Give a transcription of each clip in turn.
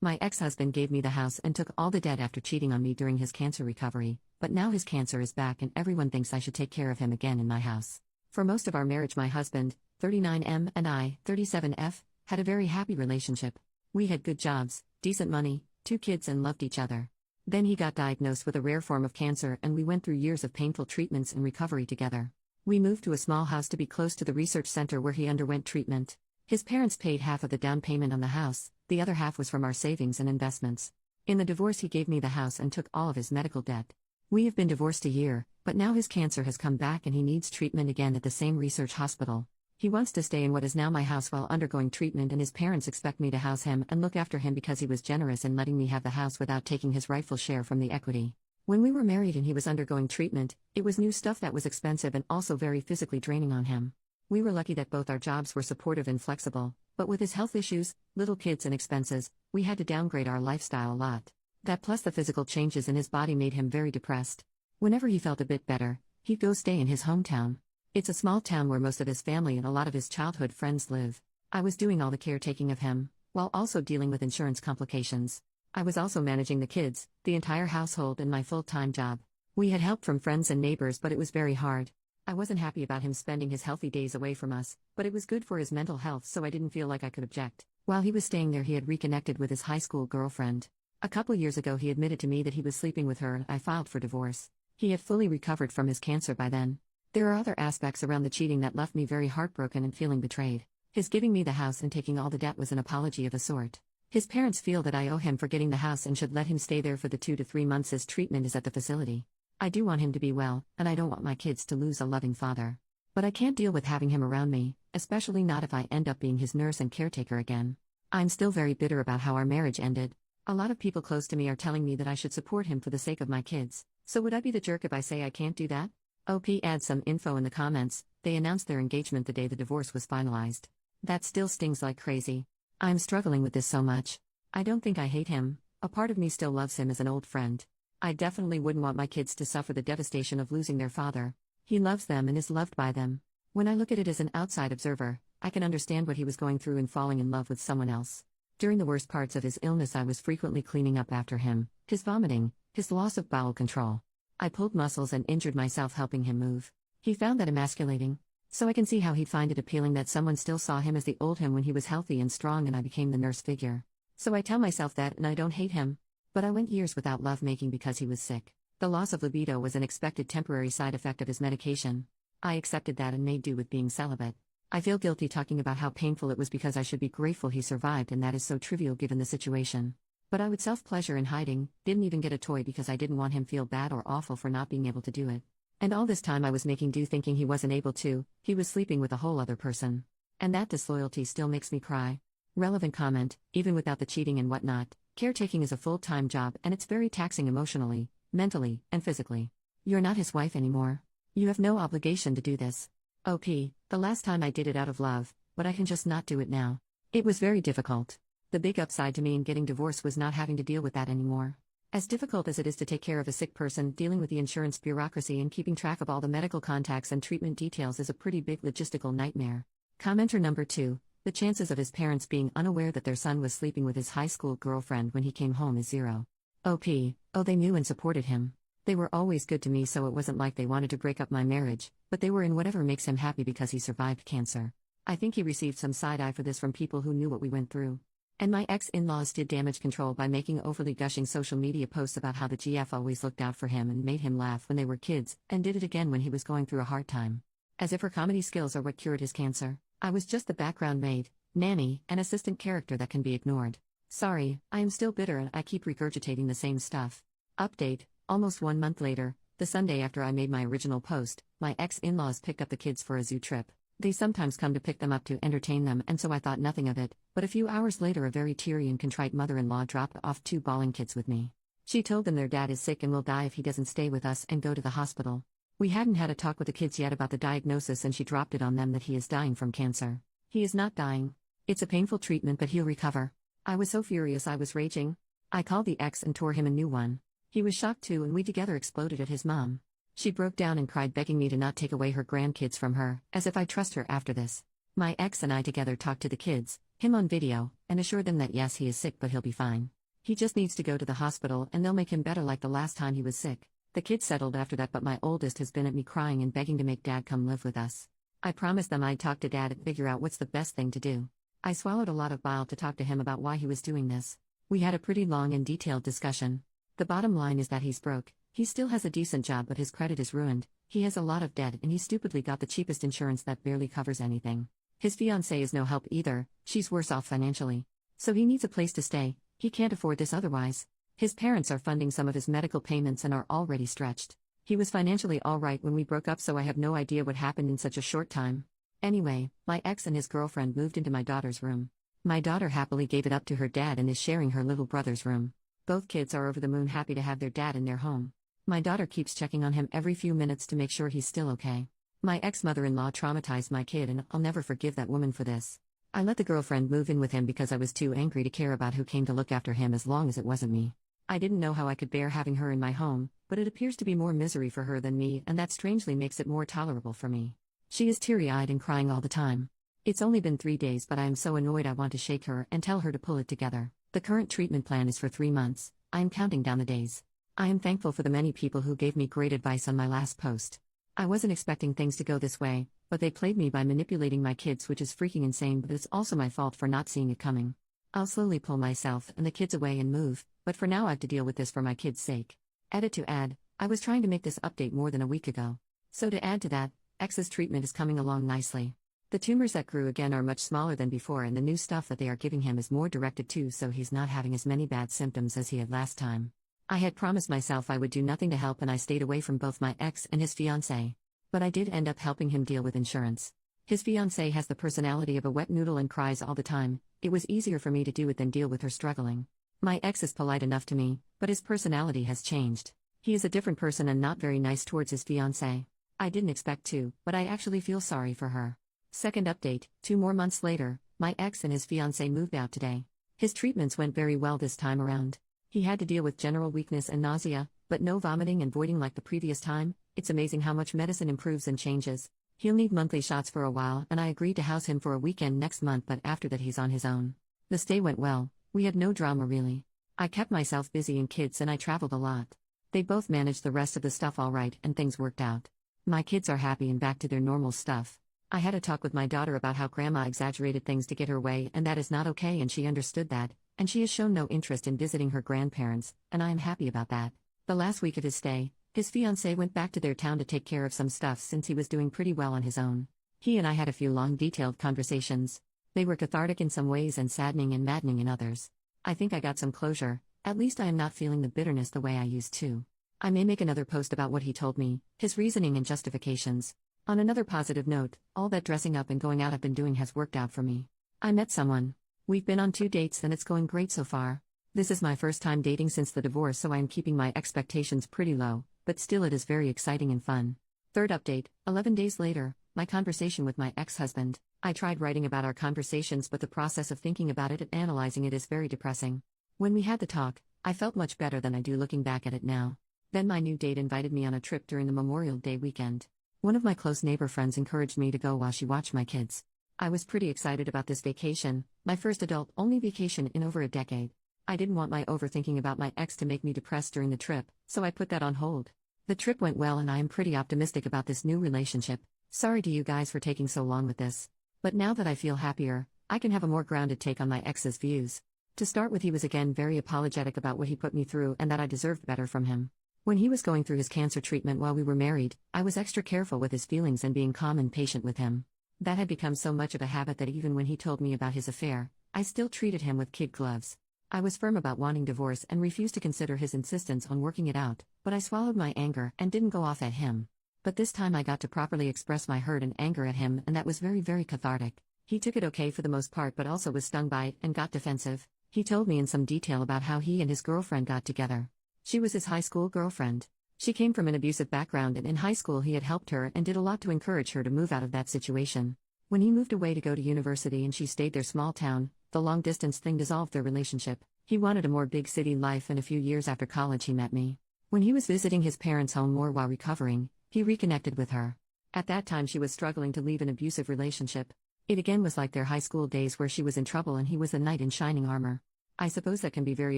My ex-husband gave me the house and took all the debt after cheating on me during his cancer recovery, but now his cancer is back and everyone thinks I should take care of him again in my house. For most of our marriage my husband, 39M, and I, 37F, had a very happy relationship. We had good jobs, decent money, 2 kids and loved each other. Then he got diagnosed with a rare form of cancer and we went through years of painful treatments and recovery together. We moved to a small house to be close to the research center where he underwent treatment. His parents paid half of the down payment on the house, the other half was from our savings and investments. In the divorce he gave me the house and took all of his medical debt. We have been divorced a year, but now his cancer has come back and he needs treatment again at the same research hospital. He wants to stay in what is now my house while undergoing treatment and his parents expect me to house him and look after him because he was generous in letting me have the house without taking his rightful share from the equity. When we were married and he was undergoing treatment, it was new stuff that was expensive and also very physically draining on him. We were lucky that both our jobs were supportive and flexible, but with his health issues, little kids and expenses, we had to downgrade our lifestyle a lot. That plus the physical changes in his body made him very depressed. Whenever he felt a bit better, he'd go stay in his hometown. It's a small town where most of his family and a lot of his childhood friends live. I was doing all the caretaking of him, while also dealing with insurance complications. I was also managing the kids, the entire household and my full-time job. We had help from friends and neighbors but it was very hard. I wasn't happy about him spending his healthy days away from us, but it was good for his mental health so I didn't feel like I could object. While he was staying there he had reconnected with his high school girlfriend. A couple years ago he admitted to me that he was sleeping with her and I filed for divorce. He had fully recovered from his cancer by then. There are other aspects around the cheating that left me very heartbroken and feeling betrayed. His giving me the house and taking all the debt was an apology of a sort. His parents feel that I owe him for getting the house and should let him stay there for the 2 to 3 months his treatment is at the facility. I do want him to be well, and I don't want my kids to lose a loving father. But I can't deal with having him around me, especially not if I end up being his nurse and caretaker again. I'm still very bitter about how our marriage ended. A lot of people close to me are telling me that I should support him for the sake of my kids. So would I be the jerk if I say I can't do that? OP adds some info in the comments. They announced their engagement the day the divorce was finalized. That still stings like crazy. I'm struggling with this so much. I don't think I hate him. A part of me still loves him as an old friend. I definitely wouldn't want my kids to suffer the devastation of losing their father. He loves them and is loved by them. When I look at it as an outside observer, I can understand what he was going through in falling in love with someone else. During the worst parts of his illness I was frequently cleaning up after him, his vomiting, his loss of bowel control. I pulled muscles and injured myself helping him move. He found that emasculating. So I can see how he'd find it appealing that someone still saw him as the old him when he was healthy and strong and I became the nurse figure. So I tell myself that and I don't hate him. But I went years without lovemaking because he was sick. The loss of libido was an expected temporary side effect of his medication. I accepted that and made do with being celibate. I feel guilty talking about how painful it was because I should be grateful he survived and that is so trivial given the situation. But I would self-pleasure in hiding, didn't even get a toy because I didn't want him feel bad or awful for not being able to do it. And all this time I was making do thinking he wasn't able to, he was sleeping with a whole other person. And that disloyalty still makes me cry. Relevant comment, even without the cheating and whatnot, caretaking is a full-time job and it's very taxing emotionally, mentally, and physically. You're not his wife anymore. You have no obligation to do this. OP, the last time I did it out of love, but I can just not do it now. It was very difficult. The big upside to me in getting divorced was not having to deal with that anymore. As difficult as it is to take care of a sick person, dealing with the insurance bureaucracy and keeping track of all the medical contacts and treatment details is a pretty big logistical nightmare. Commenter number 2, the chances of his parents being unaware that their son was sleeping with his high school girlfriend when he came home is 0. OP, oh they knew and supported him. They were always good to me so it wasn't like they wanted to break up my marriage, but they were in whatever makes him happy because he survived cancer. I think he received some side-eye for this from people who knew what we went through. And my ex-in-laws did damage control by making overly gushing social media posts about how the GF always looked out for him and made him laugh when they were kids, and did it again when he was going through a hard time. As if her comedy skills are what cured his cancer. I was just the background maid, nanny, and assistant character that can be ignored. Sorry, I am still bitter and I keep regurgitating the same stuff. Update, almost 1 month later, the Sunday after I made my original post, my ex-in-laws picked up the kids for a zoo trip. They sometimes come to pick them up to entertain them and so I thought nothing of it, but a few hours later a very teary and contrite mother-in-law dropped off 2 bawling kids with me. She told them their dad is sick and will die if he doesn't stay with us and go to the hospital. We hadn't had a talk with the kids yet about the diagnosis and she dropped it on them that he is dying from cancer. He is not dying. It's a painful treatment but he'll recover. I was so furious I was raging. I called the ex and tore him a new one. He was shocked too and we together exploded at his mom. She broke down and cried begging me to not take away her grandkids from her, as if I trust her after this. My ex and I together talked to the kids, him on video, and assured them that yes, he is sick but he'll be fine. He just needs to go to the hospital and they'll make him better like the last time he was sick. The kids settled after that, but my oldest has been at me crying and begging to make Dad come live with us. I promised them I'd talk to Dad and figure out what's the best thing to do. I swallowed a lot of bile to talk to him about why he was doing this. We had a pretty long and detailed discussion. The bottom line is that he's broke. He still has a decent job but his credit is ruined. He has a lot of debt and he stupidly got the cheapest insurance that barely covers anything. His fiancée is no help either, she's worse off financially. So he needs a place to stay, he can't afford this otherwise. His parents are funding some of his medical payments and are already stretched. He was financially alright when we broke up, so I have no idea what happened in such a short time. Anyway, my ex and his girlfriend moved into my daughter's room. My daughter happily gave it up to her dad and is sharing her little brother's room. Both kids are over the moon happy to have their dad in their home. My daughter keeps checking on him every few minutes to make sure he's still okay. My ex-mother-in-law traumatized my kid and I'll never forgive that woman for this. I let the girlfriend move in with him because I was too angry to care about who came to look after him as long as it wasn't me. I didn't know how I could bear having her in my home, but it appears to be more misery for her than me, and that strangely makes it more tolerable for me. She is teary-eyed and crying all the time. It's only been 3 days, but I am so annoyed I want to shake her and tell her to pull it together. The current treatment plan is for 3 months. I am counting down the days. I am thankful for the many people who gave me great advice on my last post. I wasn't expecting things to go this way, but they played me by manipulating my kids, which is freaking insane, but it's also my fault for not seeing it coming. I'll slowly pull myself and the kids away and move, but for now I have to deal with this for my kids' sake. Edit to add, I was trying to make this update more than a week ago. So to add to that, X's treatment is coming along nicely. The tumors that grew again are much smaller than before, and the new stuff that they are giving him is more directed too, so he's not having as many bad symptoms as he had last time. I had promised myself I would do nothing to help, and I stayed away from both my ex and his fiancée. But I did end up helping him deal with insurance. His fiancée has the personality of a wet noodle and cries all the time. It was easier for me to do it than deal with her struggling. My ex is polite enough to me, but his personality has changed. He is a different person and not very nice towards his fiancée. I didn't expect to, but I actually feel sorry for her. Second update, 2 more months later, my ex and his fiancée moved out today. His treatments went very well this time around. He had to deal with general weakness and nausea, but no vomiting and voiding like the previous time. It's amazing how much medicine improves and changes. He'll need monthly shots for a while, and I agreed to house him for a weekend next month, but after that he's on his own. The stay went well. We had no drama really. I kept myself busy in kids and I traveled a lot. They both managed the rest of the stuff all right and things worked out. My kids are happy and back to their normal stuff. I had a talk with my daughter about how grandma exaggerated things to get her way, and that is not okay, and she understood that, and she has shown no interest in visiting her grandparents, and I am happy about that. The last week of his stay, his fiancée went back to their town to take care of some stuff since he was doing pretty well on his own. He and I had a few long detailed conversations. They were cathartic in some ways and saddening and maddening in others. I think I got some closure. At least I am not feeling the bitterness the way I used to. I may make another post about what he told me, his reasoning and justifications. On another positive note, all that dressing up and going out I've been doing has worked out for me. I met someone. We've been on 2 dates and it's going great so far. This is my first time dating since the divorce, so I am keeping my expectations pretty low, but still it is very exciting and fun. Third update, 11 days later, my conversation with my ex-husband. I tried writing about our conversations, but the process of thinking about it and analyzing it is very depressing. When we had the talk, I felt much better than I do looking back at it now. Then my new date invited me on a trip during the Memorial Day weekend. One of my close neighbor friends encouraged me to go while she watched my kids. I was pretty excited about this vacation, my first adult-only vacation in over a decade. I didn't want my overthinking about my ex to make me depressed during the trip, so I put that on hold. The trip went well and I am pretty optimistic about this new relationship. Sorry to you guys for taking so long with this. But now that I feel happier, I can have a more grounded take on my ex's views. To start with, he was again very apologetic about what he put me through and that I deserved better from him. When he was going through his cancer treatment while we were married, I was extra careful with his feelings and being calm and patient with him. That had become so much of a habit that even when he told me about his affair, I still treated him with kid gloves. I was firm about wanting divorce and refused to consider his insistence on working it out, but I swallowed my anger and didn't go off at him. But this time I got to properly express my hurt and anger at him, and that was very, very cathartic. He took it okay for the most part, but also was stung by it and got defensive. He told me in some detail about how he and his girlfriend got together. She was his high school girlfriend. She came from an abusive background, and in high school he had helped her and did a lot to encourage her to move out of that situation. When he moved away to go to university and she stayed their small town, the long-distance thing dissolved their relationship. He wanted a more big city life, and a few years after college he met me. When he was visiting his parents' home more while recovering, he reconnected with her. At that time she was struggling to leave an abusive relationship. It again was like their high school days where she was in trouble and he was a knight in shining armor. I suppose that can be very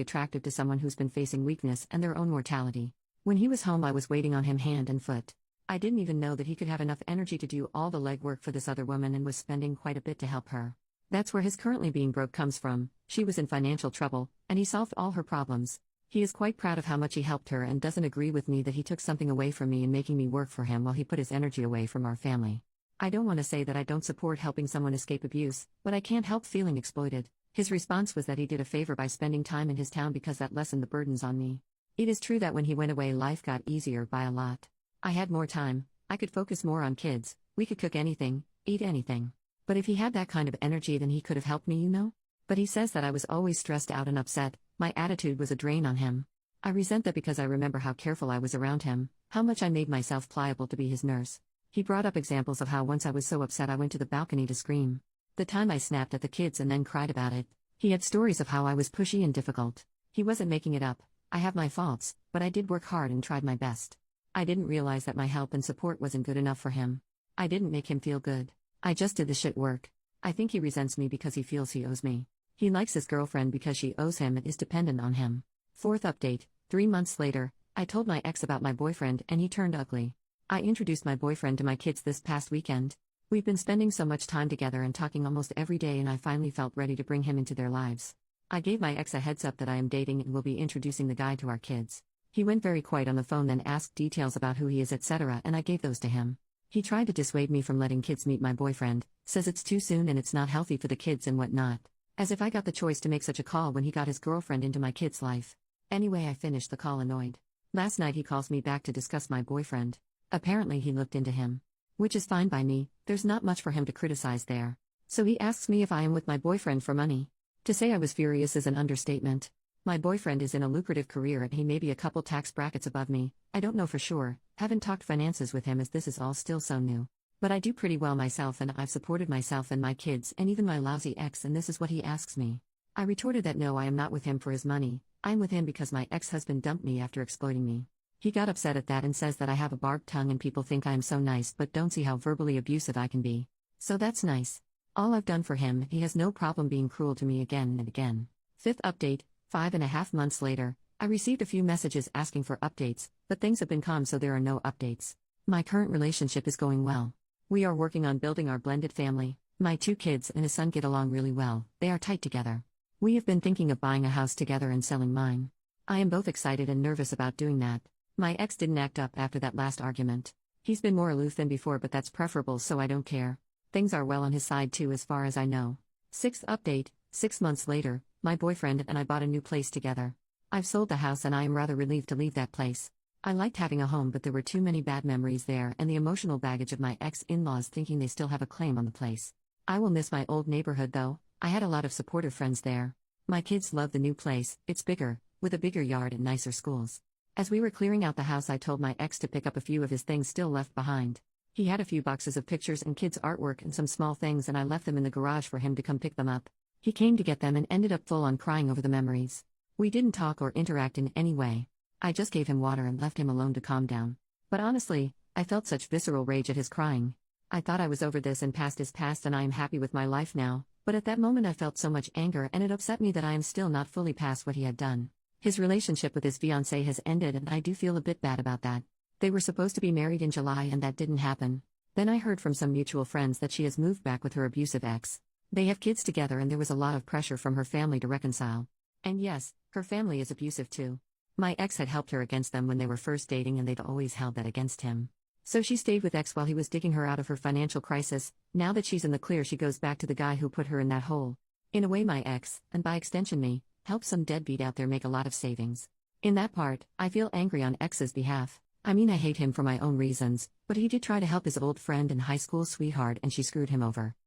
attractive to someone who's been facing weakness and their own mortality. When he was home, I was waiting on him hand and foot. I didn't even know that he could have enough energy to do all the legwork for this other woman and was spending quite a bit to help her. That's where his currently being broke comes from. She was in financial trouble, and he solved all her problems. He is quite proud of how much he helped her and doesn't agree with me that he took something away from me in making me work for him while he put his energy away from our family. I don't want to say that I don't support helping someone escape abuse, but I can't help feeling exploited. His response was that he did a favor by spending time in his town because that lessened the burdens on me. It is true that when he went away, life got easier by a lot. I had more time, I could focus more on kids, we could cook anything, eat anything. But if he had that kind of energy, then he could have helped me, you know? But he says that I was always stressed out and upset, my attitude was a drain on him. I resent that because I remember how careful I was around him, how much I made myself pliable to be his nurse. He brought up examples of how once I was so upset I went to the balcony to scream. The time I snapped at the kids and then cried about it. He had stories of how I was pushy and difficult. He wasn't making it up. I have my faults, but I did work hard and tried my best. I didn't realize that my help and support wasn't good enough for him. I didn't make him feel good. I just did the shit work. I think he resents me because he feels he owes me. He likes his girlfriend because she owes him and is dependent on him. Fourth update, 3 months later, I told my ex about my boyfriend and he turned ugly. I introduced my boyfriend to my kids this past weekend. We've been spending so much time together and talking almost every day, and I finally felt ready to bring him into their lives. I gave my ex a heads up that I am dating and will be introducing the guy to our kids. He went very quiet on the phone, then asked details about who he is, etc., and I gave those to him. He tried to dissuade me from letting kids meet my boyfriend, says it's too soon and it's not healthy for the kids and whatnot. As if I got the choice to make such a call when he got his girlfriend into my kid's life. Anyway, I finished the call annoyed. Last night he calls me back to discuss my boyfriend. Apparently he looked into him. Which is fine by me, there's not much for him to criticize there. So he asks me if I am with my boyfriend for money. To say I was furious is an understatement. My boyfriend is in a lucrative career and he may be a couple tax brackets above me, I don't know for sure, haven't talked finances with him as this is all still so new. But I do pretty well myself and I've supported myself and my kids and even my lousy ex, and this is what he asks me. I retorted that no, I am not with him for his money, I'm with him because my ex-husband dumped me after exploiting me. He got upset at that and says that I have a barbed tongue and people think I am so nice but don't see how verbally abusive I can be. So that's nice. All I've done for him, he has no problem being cruel to me again and again. Fifth update, 5.5 months later, I received a few messages asking for updates, but things have been calm so there are no updates. My current relationship is going well. We are working on building our blended family. My 2 kids and his son get along really well, they are tight together. We have been thinking of buying a house together and selling mine. I am both excited and nervous about doing that. My ex didn't act up after that last argument. He's been more aloof than before, but that's preferable, so I don't care. Things are well on his side too as far as I know. Sixth update, 6 months later, my boyfriend and I bought a new place together. I've sold the house and I am rather relieved to leave that place. I liked having a home, but there were too many bad memories there and the emotional baggage of my ex-in-laws thinking they still have a claim on the place. I will miss my old neighborhood though, I had a lot of supportive friends there. My kids love the new place, it's bigger, with a bigger yard and nicer schools. As we were clearing out the house, I told my ex to pick up a few of his things still left behind. He had a few boxes of pictures and kids' artwork and some small things, and I left them in the garage for him to come pick them up. He came to get them and ended up full on crying over the memories. We didn't talk or interact in any way. I just gave him water and left him alone to calm down. But honestly, I felt such visceral rage at his crying. I thought I was over this and past is past and I am happy with my life now, but at that moment I felt so much anger and it upset me that I am still not fully past what he had done. His relationship with his fiancée has ended and I do feel a bit bad about that. They were supposed to be married in July and that didn't happen. Then I heard from some mutual friends that she has moved back with her abusive ex. They have kids together and there was a lot of pressure from her family to reconcile. And yes, her family is abusive too. My ex had helped her against them when they were first dating and they'd always held that against him. So she stayed with ex while he was digging her out of her financial crisis. Now that she's in the clear, she goes back to the guy who put her in that hole. In a way, my ex, and by extension me, helped some deadbeat out there make a lot of savings. In that part, I feel angry on ex's behalf. I mean, I hate him for my own reasons, but he did try to help his old friend and high school sweetheart and she screwed him over.